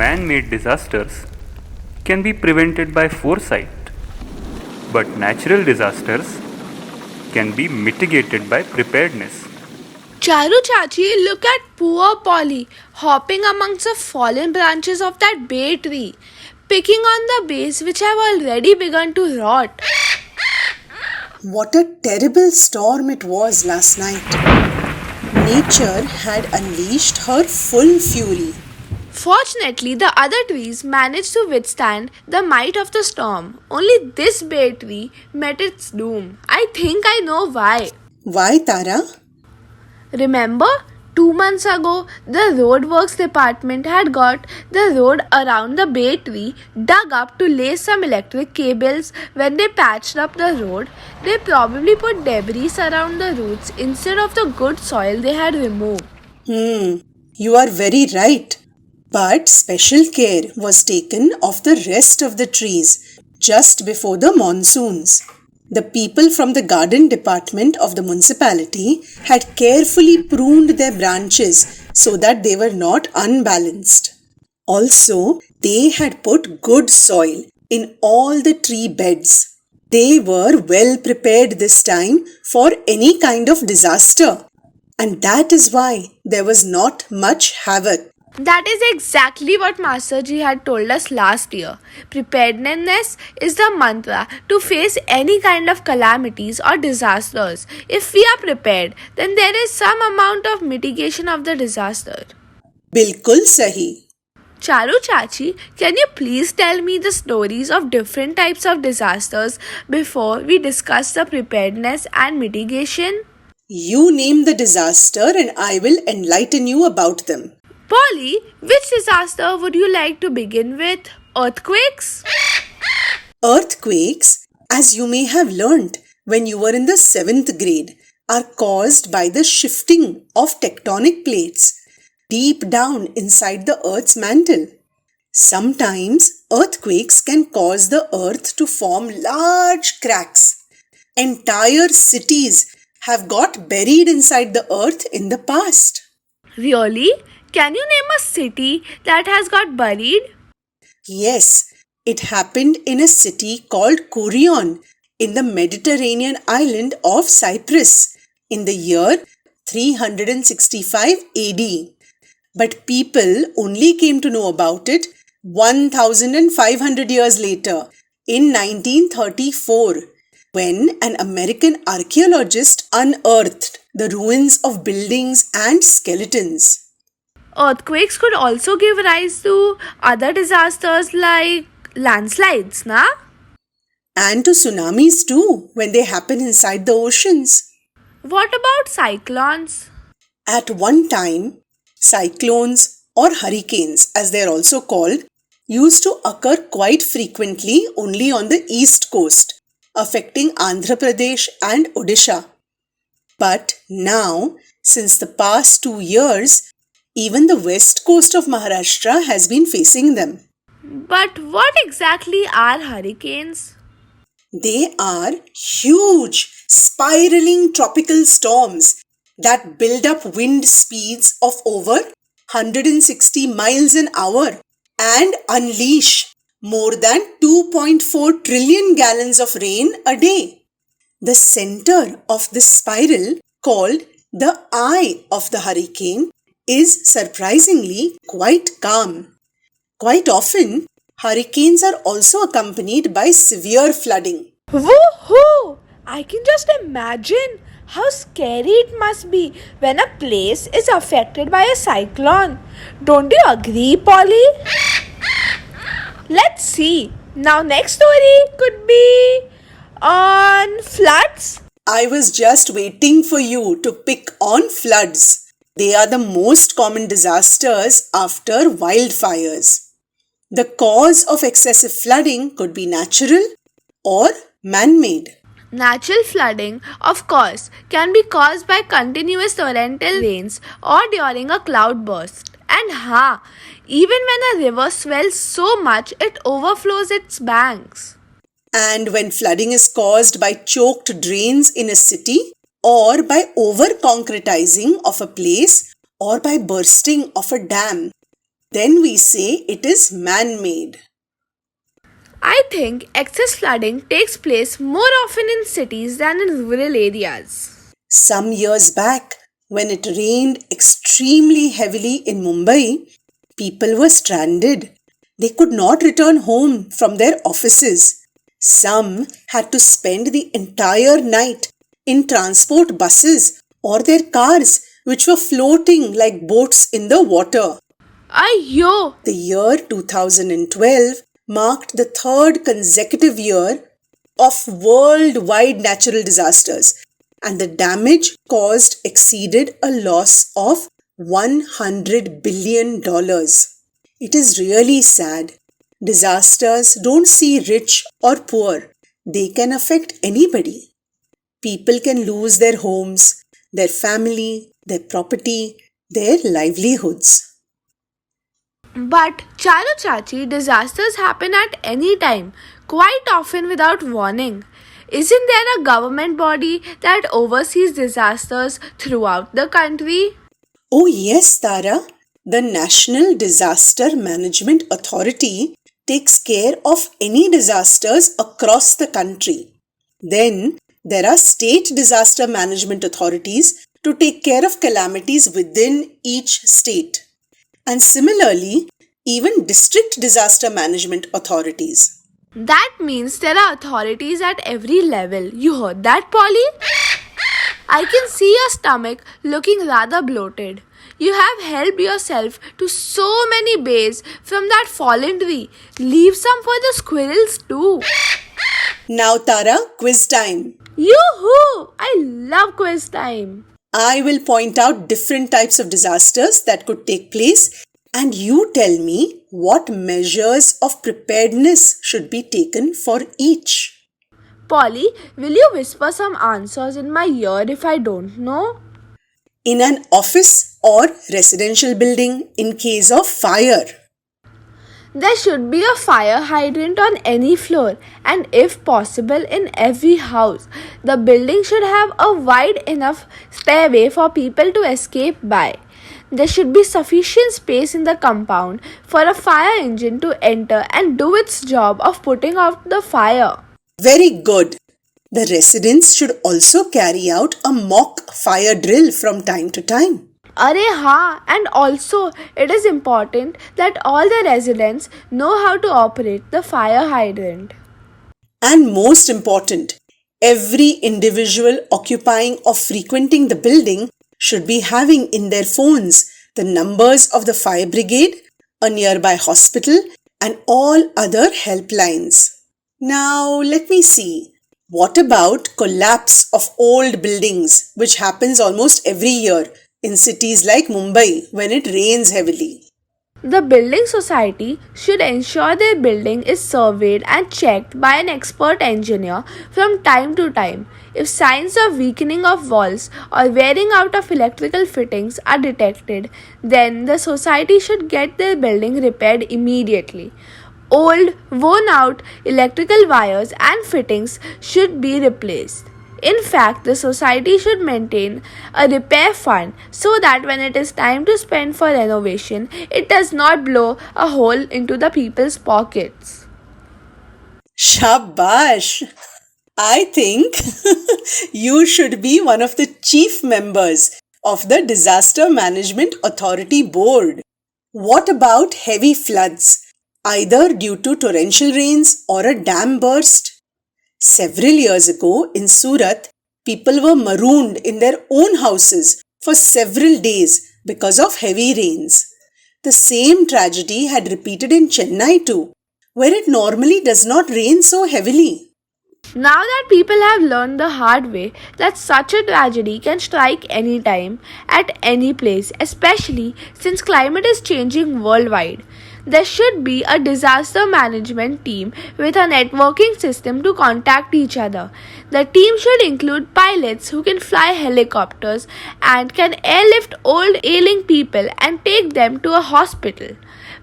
man-made disasters can be prevented by foresight, but natural disasters can be mitigated by preparedness. Charu Chachi, look at poor Polly hopping amongst the fallen branches of that bay tree, picking on the bays which have already begun to rot. What a terrible storm it was last night. Nature had unleashed her full fury. Fortunately, the other trees managed to withstand the might of the storm. Only this bay tree met its doom. I think I know why. Why, Tara? Remember, 2 months ago, the roadworks department had got the road around the bay tree dug up to lay some electric cables. When they patched up the road, they probably put debris around the roots instead of the good soil they had removed. You are very right. But special care was taken of the rest of the trees just before the monsoons. The people from the garden department of the municipality had carefully pruned their branches so that they were not unbalanced. Also, they had put good soil in all the tree beds. They were well prepared this time for any kind of disaster. And that is why there was not much havoc. That is exactly what Master Ji had told us last year. Preparedness is the mantra to face any kind of calamities or disasters. If we are prepared, then there is some amount of mitigation of the disaster. Bilkul sahi. Charu Chachi, can you please tell me the stories of different types of disasters before we discuss the preparedness and mitigation? You name the disaster and I will enlighten you about them. Polly, which disaster would you like to begin with? Earthquakes? Earthquakes, as you may have learnt when you were in the 7th grade, are caused by the shifting of tectonic plates deep down inside the Earth's mantle. Sometimes earthquakes can cause the Earth to form large cracks. Entire cities have got buried inside the Earth in the past. Really? Can you name a city that has got buried? Yes, it happened in a city called Kourion in the Mediterranean island of Cyprus in the year 365 AD. But people only came to know about it 1500 years later in 1934 when an American archaeologist unearthed the ruins of buildings and skeletons. Earthquakes could also give rise to other disasters like landslides, na? And to tsunamis too when they happen inside the oceans. What about cyclones? At one time, cyclones or hurricanes as they are also called used to occur quite frequently only on the east coast, affecting Andhra Pradesh and Odisha. But now, since the past 2 years, even the west coast of Maharashtra has been facing them. But what exactly are hurricanes? They are huge, spiraling tropical storms that build up wind speeds of over 160 miles an hour and unleash more than 2.4 trillion gallons of rain a day. The center of this spiral, called the eye of the hurricane, is surprisingly quite calm. Quite often, hurricanes are also accompanied by severe flooding. Woohoo! I can just imagine how scary it must be when a place is affected by a cyclone. Don't you agree, Polly? Let's see. Now, next story could be on floods. I was just waiting for you to pick on floods. They are the most common disasters after wildfires. The cause of excessive flooding could be natural or man-made. Natural flooding, of course, can be caused by continuous torrential rains or during a cloudburst. And even when a river swells so much it overflows its banks. And when flooding is caused by choked drains in a city, or by over-concretizing of a place, or by bursting of a dam. then we say it is man-made. I think excess flooding takes place more often in cities than in rural areas. Some years back, when it rained extremely heavily in Mumbai, people were stranded. They could not return home from their offices. Some had to spend the entire night in transport buses or their cars, which were floating like boats in the water. Ayyo! The year 2012 marked the third consecutive year of worldwide natural disasters, and the damage caused exceeded a loss of $100 billion. It is really sad. Disasters don't see rich or poor. They can affect anybody. People can lose their homes, their family, their property, their livelihoods. But Charu Chachi, disasters happen at any time, quite often without warning. Isn't there a government body that oversees disasters throughout the country? Oh yes, Tara. The National Disaster Management Authority takes care of any disasters across the country. Then there are state disaster management authorities to take care of calamities within each state. And similarly, even district disaster management authorities. That means there are authorities at every level. You heard that, Polly? I can see your stomach looking rather bloated. You have helped yourself to so many bays from that fallen tree. Leave some for the squirrels too. Now, Tara, quiz time. Yoo-hoo! I love quiz time. I will point out different types of disasters that could take place, and you tell me what measures of preparedness should be taken for each. Polly, will you whisper some answers in my ear if I don't know? In an office or residential building in case of fire. There should be a fire hydrant on any floor, and if possible in every house. The building should have a wide enough stairway for people to escape by. There should be sufficient space in the compound for a fire engine to enter and do its job of putting out the fire. Very good. The residents should also carry out a mock fire drill from time to time. Arey haan, and also it is important that all the residents know how to operate the fire hydrant. And most important, every individual occupying or frequenting the building should be having in their phones the numbers of the fire brigade, a nearby hospital, and all other helplines. Now, let me see. What about collapse of old buildings, which happens almost every year in cities like Mumbai when it rains heavily? The building society should ensure their building is surveyed and checked by an expert engineer from time to time. If signs of weakening of walls or wearing out of electrical fittings are detected, then the society should get their building repaired immediately. Old, worn out electrical wires and fittings should be replaced. In fact, the society should maintain a repair fund so that when it is time to spend for renovation, it does not blow a hole into the people's pockets. Shabash! I think you should be one of the chief members of the Disaster Management Authority Board. What about heavy floods, either due to torrential rains or a dam burst? Several years ago in Surat, people were marooned in their own houses for several days because of heavy rains. The same tragedy had repeated in Chennai too, where it normally does not rain so heavily. Now that people have learned the hard way that such a tragedy can strike anytime, at any place, especially since climate is changing worldwide, there should be a disaster management team with a networking system to contact each other. The team should include pilots who can fly helicopters and can airlift old ailing people and take them to a hospital.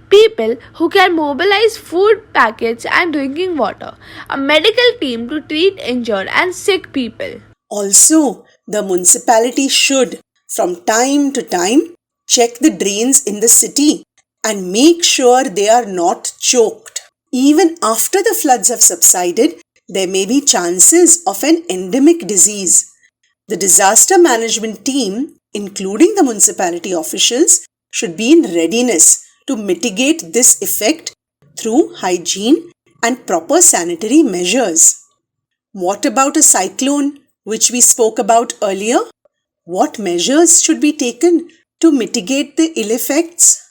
People who can mobilize food packets and drinking water. A medical team to treat injured and sick people. Also, the municipality should, from time to time, check the drains in the city and make sure they are not choked. Even after the floods have subsided, there may be chances of an endemic disease. The disaster management team, including the municipality officials, should be in readiness to mitigate this effect through hygiene and proper sanitary measures. What about a cyclone, which we spoke about earlier? What measures should be taken to mitigate the ill effects?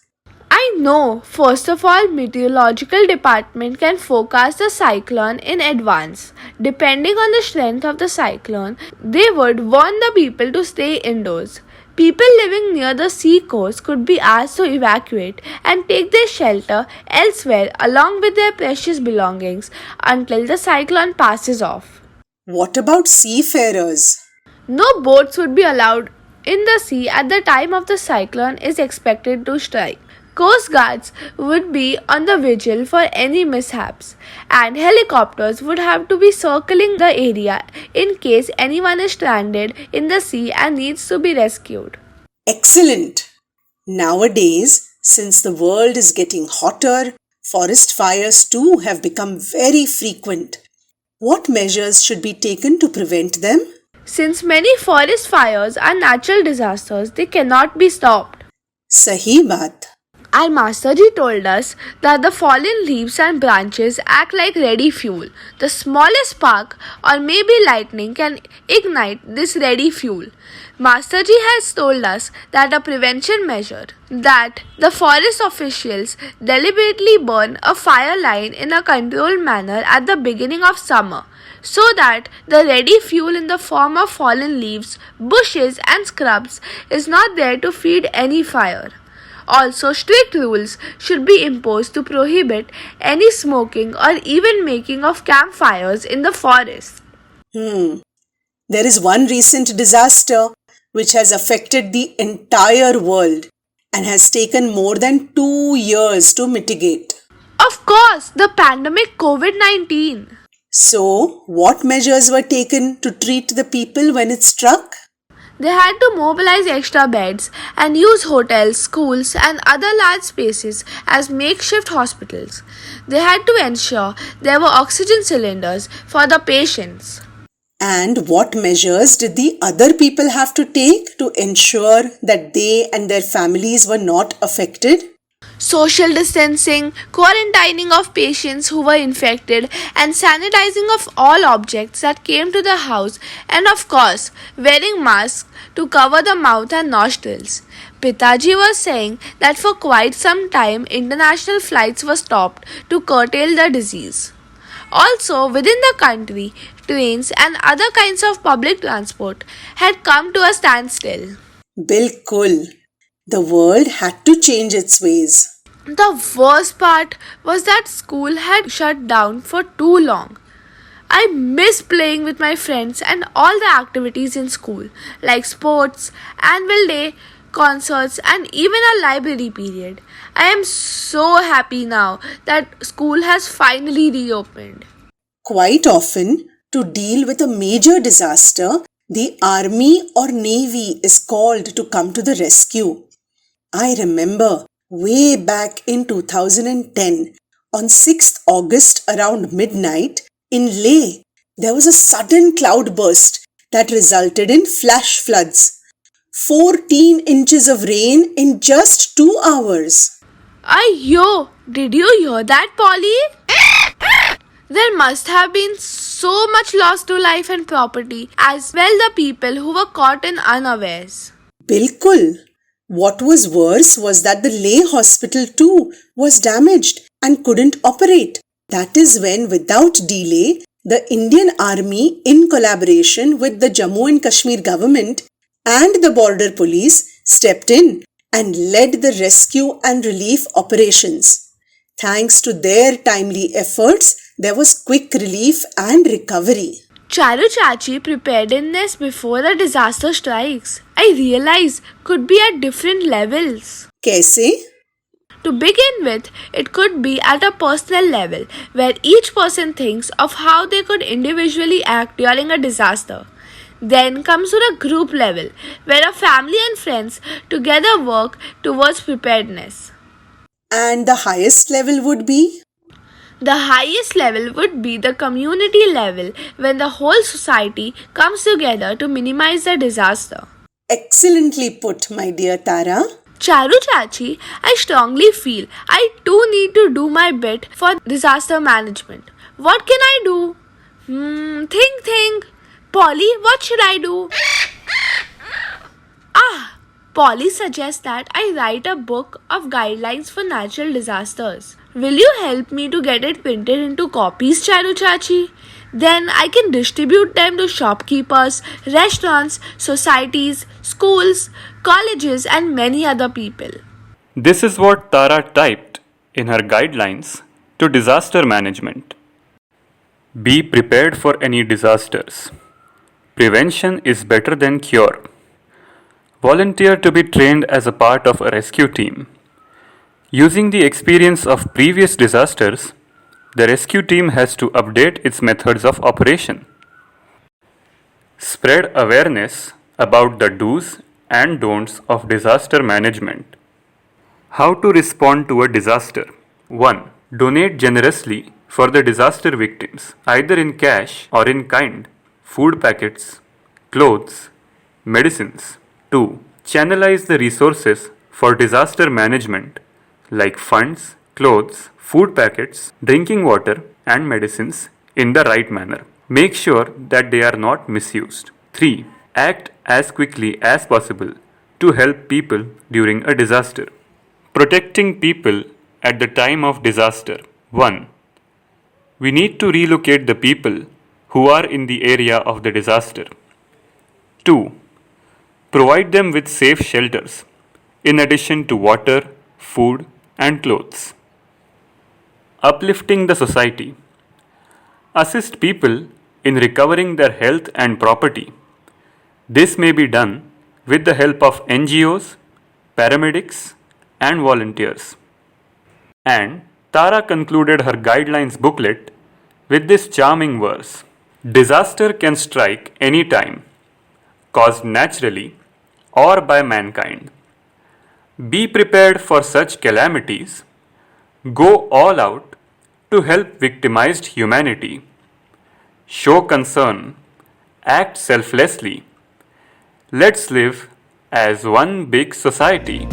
I know. First of all, meteorological department can forecast the cyclone in advance. Depending on the strength of the cyclone, they would warn the people to stay indoors. People living near the sea coast could be asked to evacuate and take their shelter elsewhere along with their precious belongings until the cyclone passes off. What about seafarers? No boats would be allowed in the sea at the time of the cyclone is expected to strike. Coast guards would be on the vigil for any mishaps, and helicopters would have to be circling the area in case anyone is stranded in the sea and needs to be rescued. Excellent! Nowadays, since the world is getting hotter, forest fires too have become very frequent. What measures should be taken to prevent them? Since many forest fires are natural disasters, they cannot be stopped. Sahi baat. Our Masterji told us that the fallen leaves and branches act like ready fuel. The smallest spark or maybe lightning can ignite this ready fuel. Masterji has told us that a prevention measure that the forest officials deliberately burn a fire line in a controlled manner at the beginning of summer so that the ready fuel in the form of fallen leaves, bushes and scrubs is not there to feed any fire. Also, strict rules should be imposed to prohibit any smoking or even making of campfires in the forest. There is one recent disaster which has affected the entire world and has taken more than 2 years to mitigate. Of course, the pandemic COVID-19. So, what measures were taken to treat the people when it struck? They had to mobilize extra beds and use hotels, schools, and other large spaces as makeshift hospitals. They had to ensure there were oxygen cylinders for the patients. And what measures did the other people have to take to ensure that they and their families were not affected? Social distancing, quarantining of patients who were infected, and sanitizing of all objects that came to the house, and of course, wearing masks to cover the mouth and nostrils. Pitaji was saying that for quite some time, international flights were stopped to curtail the disease. Also, within the country, trains and other kinds of public transport had come to a standstill. Bilkul. The world had to change its ways. The worst part was that school had shut down for too long. I miss playing with my friends and all the activities in school, like sports, annual day, concerts, and even a library period. I am so happy now that school has finally reopened. Quite often, to deal with a major disaster, the army or navy is called to come to the rescue. I remember way back in 2010, on 6th August around midnight, in Leh, there was a sudden cloudburst that resulted in flash floods. 14 inches of rain in just 2 hours. Did you hear that, Polly? There must have been so much loss to life and property, as well the people who were caught in unawares. Bilkul. What was worse was that the Leh hospital too was damaged and couldn't operate. That is when, without delay, the Indian Army, in collaboration with the Jammu and Kashmir government and the border police, stepped in and led the rescue and relief operations. Thanks to their timely efforts, there was quick relief and recovery. Charu Chachi preparedness before a disaster strikes, I realize, could be at different levels. Kaise? To begin with, it could be at a personal level, where each person thinks of how they could individually act during a disaster. Then comes to the group level, where a family and friends together work towards preparedness. And the highest level would be? The highest level would be the community level when the whole society comes together to minimize the disaster. Excellently put, my dear Tara. Charu Chachi, I strongly feel I too need to do my bit for disaster management. What can I do? Think. Polly, what should I do? Polly suggests that I write a book of guidelines for natural disasters. Will you help me to get it printed into copies, Charu Chachi? Then I can distribute them to shopkeepers, restaurants, societies, schools, colleges, and many other people. This is what Tara typed in her guidelines to disaster management. Be prepared for any disasters. Prevention is better than cure. Volunteer to be trained as a part of a rescue team. Using the experience of previous disasters, the rescue team has to update its methods of operation. Spread awareness about the do's and don'ts of disaster management. How to respond to a disaster. 1. Donate generously for the disaster victims, either in cash or in kind, food packets, clothes, medicines. 2. Channelize the resources for disaster management like funds, clothes, food packets, drinking water, and medicines in the right manner. Make sure that they are not misused. 3. Act as quickly as possible to help people during a disaster. Protecting people at the time of disaster. 1. We need to relocate the people who are in the area of the disaster. 2. Provide them with safe shelters, in addition to water, food, and clothes. Uplifting the society. Assist people in recovering their health and property. This may be done with the help of NGOs, paramedics, and volunteers. And Tara concluded her guidelines booklet with this charming verse. Disaster can strike any time, caused naturally or by mankind. Be prepared for such calamities. Go all out to help victimized humanity. Show concern. Act selflessly. Let's live as one big society.